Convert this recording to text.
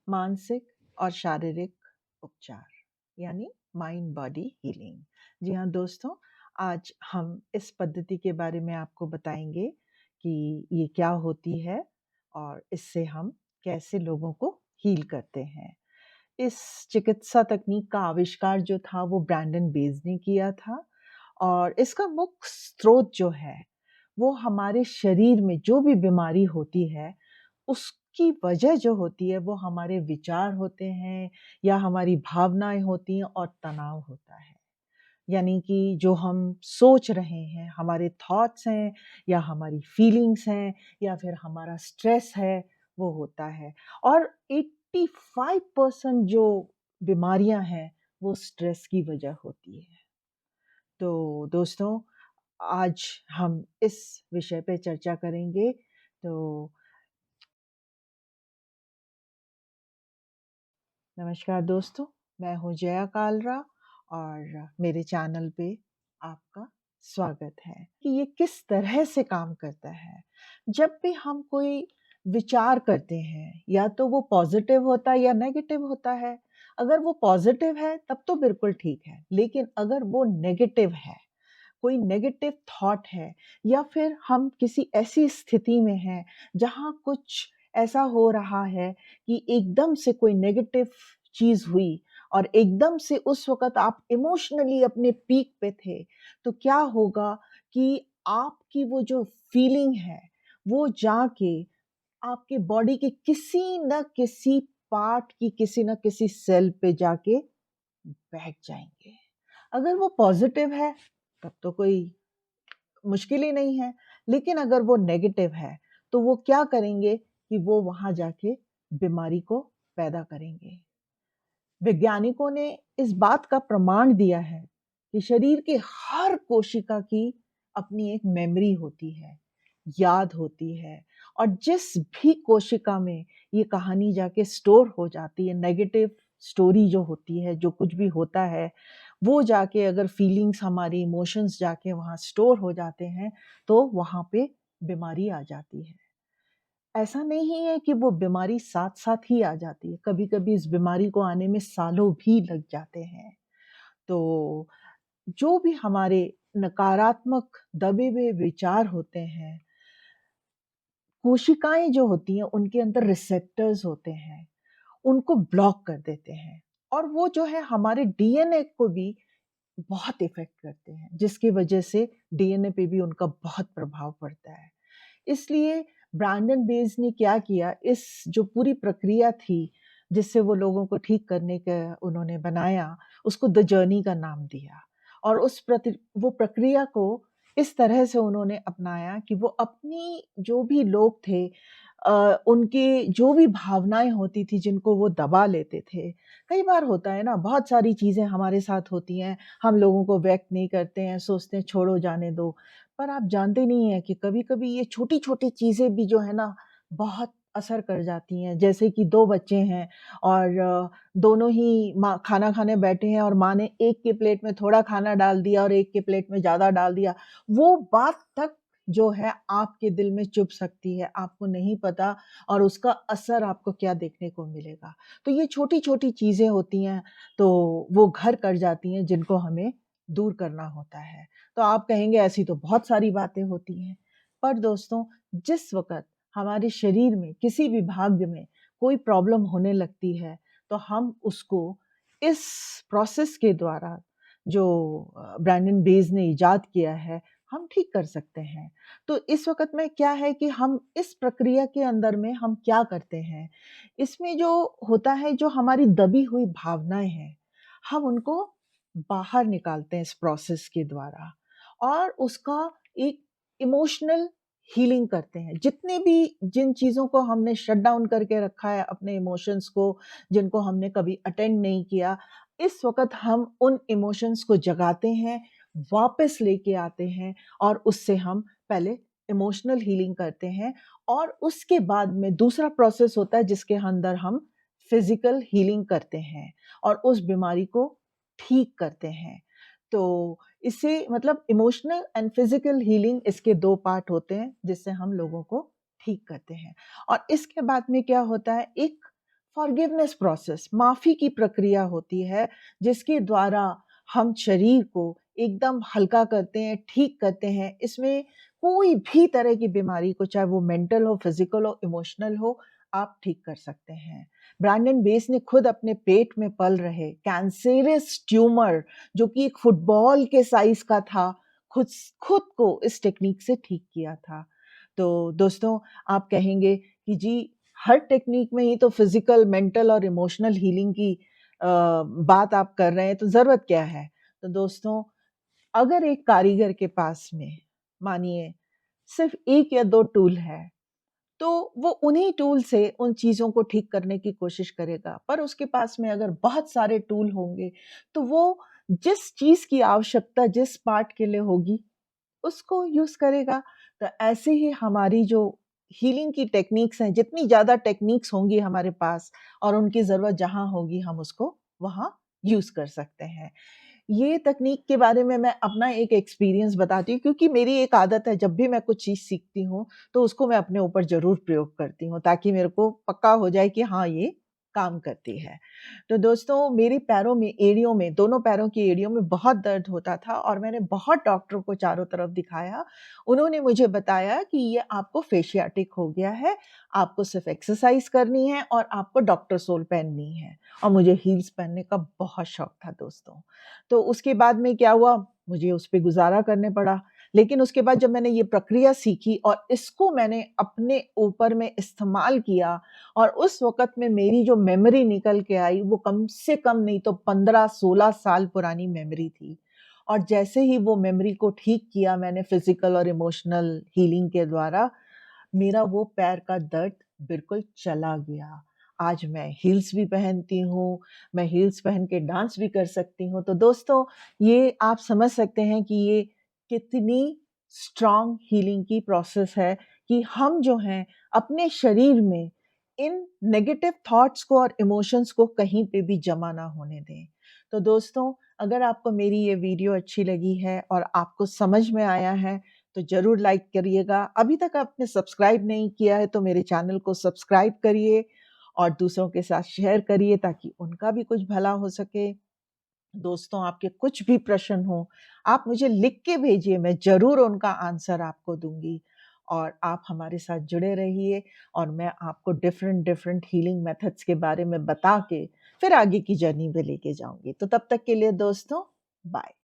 मानसिक और शारीरिक उपचार यानी माइंड बॉडी हीलिंग। जी हाँ दोस्तों, आज हम इस पद्धति के बारे में आपको बताएंगे कि ये क्या होती है और इससे हम कैसे लोगों को हील करते हैं। इस चिकित्सा तकनीक का आविष्कार जो था वो ब्रैंडन बेज ने किया था और इसका मुख्य स्रोत जो है वो हमारे शरीर में जो भी बीमारी होती है उसकी वजह जो होती है वो हमारे विचार होते हैं या हमारी भावनाएं होती हैं और तनाव होता है। यानी कि जो हम सोच रहे हैं, हमारे थॉट्स हैं या हमारी फीलिंग्स हैं या फिर हमारा स्ट्रेस है, वो होता है। और 85% जो बीमारियां हैं वो स्ट्रेस की वजह होती है। तो दोस्तों, आज हम इस विषय पे चर्चा करेंगे। तो नमस्कार दोस्तों, मैं हूँ जया कालरा और मेरे चैनल पे आपका स्वागत है कि ये किस तरह से काम करता है। जब भी हम कोई विचार करते हैं या तो वो पॉजिटिव होता है या नेगेटिव होता है। अगर वो पॉजिटिव है तब तो बिल्कुल ठीक है, लेकिन अगर वो नेगेटिव है, कोई नेगेटिव थॉट है या फिर हम किसी ऐसी स्थिति में हैं जहाँ कुछ ऐसा हो रहा है कि एकदम से कोई नेगेटिव चीज हुई और एकदम से उस वक़्त आप इमोशनली अपने पीक पे थे, तो क्या होगा कि आपकी वो जो फीलिंग है, वो जाके आपके बॉडी के किसी न किसी पार्ट की किसी न किसी सेल पे जाके बैठ जाएँगे। अगर वो पॉज़िटिव है, तब तो कोई मुश्किल ही नहीं है, लेकिन अगर वो नेगेटिव है, तो वो क्या करेंगे कि वो वहाँ जाके बीमारी को पैदा करेंगे। वैज्ञानिकों ने इस बात का प्रमाण दिया है कि शरीर के हर कोशिका की अपनी एक मेमोरी होती है, याद होती है और जिस भी कोशिका में ये कहानी जाके स्टोर हो जाती है, नेगेटिव स्टोरी जो होती है, जो कुछ भी होता है, वो जाके अगर फीलिंग्स हमारी इमोशंस जाके वहाँ स्टोर हो जाते हैं, तो वहाँ पे बीमारी आ जाती है। ऐसा नहीं है कि वो बीमारी साथ-साथ ही आ जाती है, कभी-कभी इस बीमारी को आने में सालों भी लग जाते हैं। तो जो भी हमारे नकारात्मक दबे हुए विचार होते हैं, कोशिकाएँ जो होती हैं उनके अंदर रिसेप्टर्स होते हैं, उनको ब्लॉक कर देते हैं और वो जो है हमारे डीएनए को भी बहुत इफ़ेक्ट करते हैं, जिसकी वजह से डीएनए पे भी उनका बहुत प्रभाव पड़ता है। इसलिए ब्रैंडन बेज ने क्या किया, इस जो पूरी प्रक्रिया थी, जिससे वो लोगों को ठीक करने का उन्होंने बनाया, उसको द जर्नी का नाम दिया और वो प्रक्रिया को इस तरह से उन्होंने अपनाया कि वो अपनी जो भी लोग थे उनके जो भी भावनाएँ होती थी, जिनको वो दबा लेते थे। कई बार होता है ना, बहुत सारी चीज़ें हमारे साथ होती हैं, हम लोगों को व्यक्त नहीं करते हैं, सोचते हैं छोड़ो जाने दो। पर आप जानते नहीं हैं कि कभी-कभी ये छोटी-छोटी चीज़ें भी जो है ना, बहुत असर कर जाती हैं। जैसे कि 2 बच्चे हैं और दोनों ही माँ खाना खाने बैठे हैं और माँ ने एक के प्लेट में थोड़ा खाना डाल दिया और एक के प्लेट में ज़्यादा डाल दिया। वो बात तक जो है आपके दिल में चुभ सकती है, आपको नहीं पता और उसका असर आपको क्या देखने को मिलेगा। तो ये छोटी-छोटी चीज़ें होती हैं, तो वो घर कर जाती हैं जिनको हमें दूर करना होता है। तो आप कहेंगे ऐसी तो बहुत सारी बातें होती हैं। पर दोस्तों, जिस वक़्त हमारे शरीर में किसी भी भाग में कोई प्रॉब्लम होने लगती है, तो हम उसको इस प्रोसेस के द्वारा जो ब्रैंडन बेज ने इजाद किया है, हम ठीक कर सकते हैं। तो इस वक़्त में क्या है कि हम इस प्रक्रिया के अंदर में हम क्या करते हैं, इसमें जो होता है, जो हमारी दबी हुई भावनाएँ हैं, हम उनको बाहर निकालते हैं इस प्रोसेस के द्वारा और उसका एक इमोशनल हीलिंग करते हैं। जितने भी जिन चीज़ों को हमने शट डाउन करके रखा है अपने इमोशंस को, जिनको हमने कभी अटेंड नहीं किया, इस वक़्त हम उन इमोशंस को जगाते हैं, वापस लेके आते हैं और उससे हम पहले इमोशनल हीलिंग करते हैं और उसके बाद में दूसरा प्रोसेस होता है जिसके अंदर हम फिज़िकल हीलिंग करते हैं और उस बीमारी को ठीक करते हैं। तो इससे मतलब इमोशनल एंड फिजिकल हीलिंग, इसके 2 पार्ट होते हैं जिससे हम लोगों को ठीक करते हैं। और इसके बाद में क्या होता है, एक फॉरगिवनेस प्रोसेस, माफ़ी की प्रक्रिया होती है, जिसके द्वारा हम शरीर को एकदम हल्का करते हैं, ठीक करते हैं। इसमें कोई भी तरह की बीमारी को, चाहे वो मेंटल हो, फिज़िकल हो, इमोशनल हो, आप ठीक कर सकते हैं। ब्रैंडन बेस ने खुद अपने पेट में पल रहे कैंसरस ट्यूमर, जो कि एक फुटबॉल के साइज़ का था, खुद खुद को इस टेक्नीक से ठीक किया था। तो दोस्तों, आप कहेंगे कि जी, हर टेक्नीक में ही तो फिजिकल, मेंटल और इमोशनल हीलिंग की बात आप कर रहे हैं, तो ज़रूरत क्या है? तो दोस्तों, अगर एक कारीगर के पास में मानिए सिर्फ 1 या 2 टूल है, तो वो उन्हीं टूल से उन चीज़ों को ठीक करने की कोशिश करेगा। पर उसके पास में अगर बहुत सारे टूल होंगे, तो वो जिस चीज़ की आवश्यकता जिस पार्ट के लिए होगी, उसको यूज़ करेगा। तो ऐसे ही हमारी जो हीलिंग की टेक्निक्स हैं, जितनी ज़्यादा टेक्निक्स होंगी हमारे पास और उनकी ज़रूरत जहाँ होगी, हम उसको वहाँ यूज़ कर सकते हैं। ये तकनीक के बारे में मैं अपना एक एक्सपीरियंस बताती हूँ, क्योंकि मेरी एक आदत है, जब भी मैं कुछ चीज़ सीखती हूँ, तो उसको मैं अपने ऊपर ज़रूर प्रयोग करती हूँ, ताकि मेरे को पक्का हो जाए कि हाँ, ये काम करती है। तो दोस्तों, मेरे पैरों में, एड़ियों में, दोनों पैरों की एड़ियों में बहुत दर्द होता था और मैंने बहुत डॉक्टरों को चारों तरफ दिखाया। उन्होंने मुझे बताया कि ये आपको फेशियाटिक हो गया है, आपको सिर्फ़ एक्सरसाइज़ करनी है और आपको डॉक्टर सोल पहननी है। और मुझे हील्स पहनने का बहुत शौक था दोस्तों। तो उसके बाद में क्या हुआ, मुझे उस पे गुज़ारा करने पड़ा। लेकिन उसके बाद जब मैंने ये प्रक्रिया सीखी और इसको मैंने अपने ऊपर में इस्तेमाल किया, और उस वक़्त में मेरी जो मेमोरी निकल के आई, वो कम से कम नहीं तो 15-16 साल पुरानी मेमोरी थी। और जैसे ही वो मेमोरी को ठीक किया मैंने फिज़िकल और इमोशनल हीलिंग के द्वारा, मेरा वो पैर का दर्द बिल्कुल चला गया। आज मैं हील्स भी पहनती हूँ, मैं हील्स पहन के डांस भी कर सकती हूँ। तो दोस्तों, ये आप समझ सकते हैं कि ये कितनी स्ट्रॉन्ग हीलिंग की प्रोसेस है, कि हम जो हैं अपने शरीर में इन नेगेटिव थॉट्स को और इमोशंस को कहीं पे भी जमा ना होने दें। तो दोस्तों, अगर आपको मेरी ये वीडियो अच्छी लगी है और आपको समझ में आया है, तो ज़रूर लाइक करिएगा। अभी तक आपने सब्सक्राइब नहीं किया है, तो मेरे चैनल को सब्सक्राइब करिए और दूसरों के साथ शेयर करिए, ताकि उनका भी कुछ भला हो सके। दोस्तों, आपके कुछ भी प्रश्न हो, आप मुझे लिख के भेजिए, मैं ज़रूर उनका आंसर आपको दूँगी। और आप हमारे साथ जुड़े रहिए, और मैं आपको डिफरेंट डिफरेंट हीलिंग मेथड्स के बारे में बता के फिर आगे की जर्नी पे लेके जाऊँगी। तो तब तक के लिए दोस्तों, बाय।